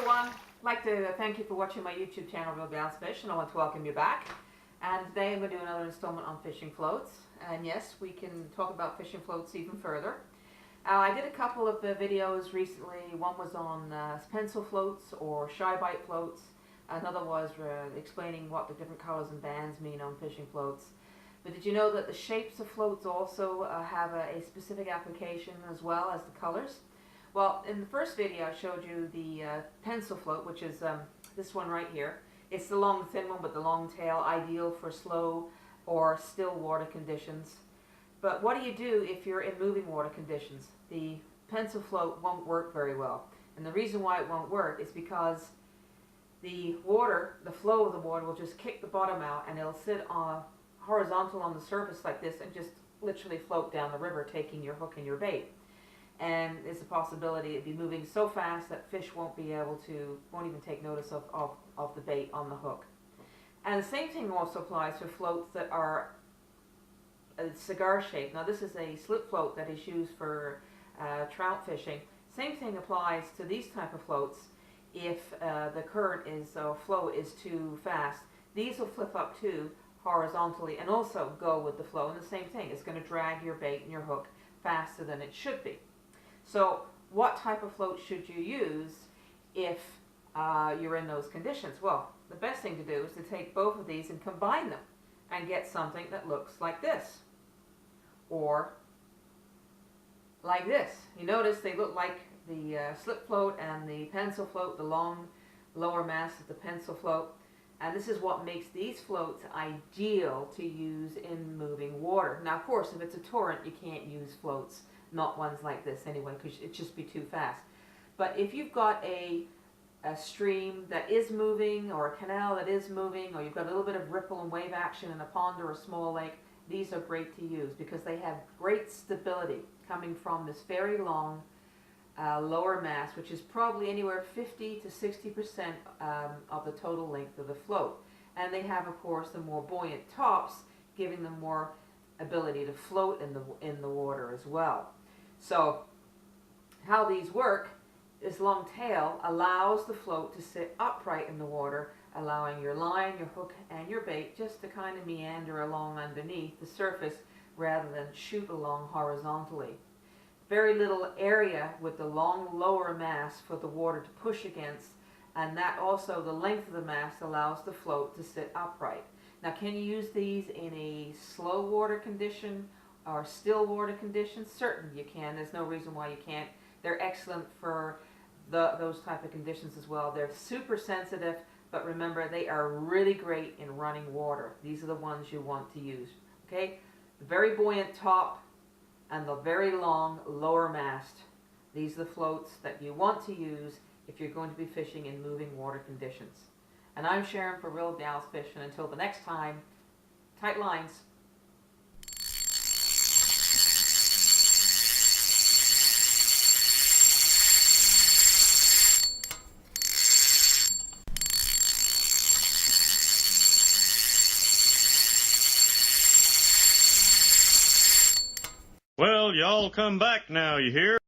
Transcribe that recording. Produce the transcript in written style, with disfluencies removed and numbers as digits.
everyone. I'd like to thank you for watching my YouTube channel, Real Gals Fish, and I want to welcome you back. And today I'm going to do another installment on fishing floats. And yes, we can talk about fishing floats even further. I did a couple of videos recently. One was on pencil floats or shy bite floats. Another was explaining what the different colors and bands mean on fishing floats. But did you know that the shapes of floats also have a specific application as well as the colors? Well, in the first video I showed you the pencil float, which is this one right here. It's the long thin one with the long tail, ideal for slow or still water conditions. But what do you do if you're in moving water conditions? The pencil float won't work very well. And the reason why it won't work is because the water, the flow of the water will just kick the bottom out and it'll sit horizontal on the surface like this and just literally float down the river, taking your hook and your bait. And there's a possibility it'd be moving so fast that fish won't even take notice of the bait on the hook. And the same thing also applies for floats that are a cigar shape. Now this is a slip float that is used for trout fishing. Same thing applies to these type of floats. If the current flow is too fast, these will flip up too horizontally and also go with the flow. And the same thing, it's going to drag your bait and your hook faster than it should be. So what type of float should you use if you're in those conditions? Well, the best thing to do is to take both of these and combine them and get something that looks like this or like this. You notice they look like the slip float and the pencil float, the long lower mass of the pencil float. And this is what makes these floats ideal to use in moving water. Now, of course, if it's a torrent, you can't use floats, not ones like this anyway, because it'd just be too fast. But if you've got a stream that is moving or a canal that is moving, or you've got a little bit of ripple and wave action in a pond or a small lake, these are great to use because they have great stability coming from this very long lower mass, which is probably anywhere 50 to 60% of the total length of the float. And they have, of course, the more buoyant tops, giving them more ability to float in the water as well. So how these work, this long tail allows the float to sit upright in the water, allowing your line, your hook, and your bait just to kind of meander along underneath the surface rather than shoot along horizontally. Very little area with the long lower mass for the water to push against, and that also the length of the mass allows the float to sit upright. Now, can you use these in a slow water condition or still water condition? Certainly you can. There's no reason why you can't. They're excellent for those type of conditions as well. They're super sensitive, but remember, they are really great in running water. These are the ones you want to use. Okay, the very buoyant top and the very long lower mast. These are the floats that you want to use if you're going to be fishing in moving water conditions. And I'm Sharon for Real Gals Fish, and until the next time, tight lines. Well, y'all come back now, you hear?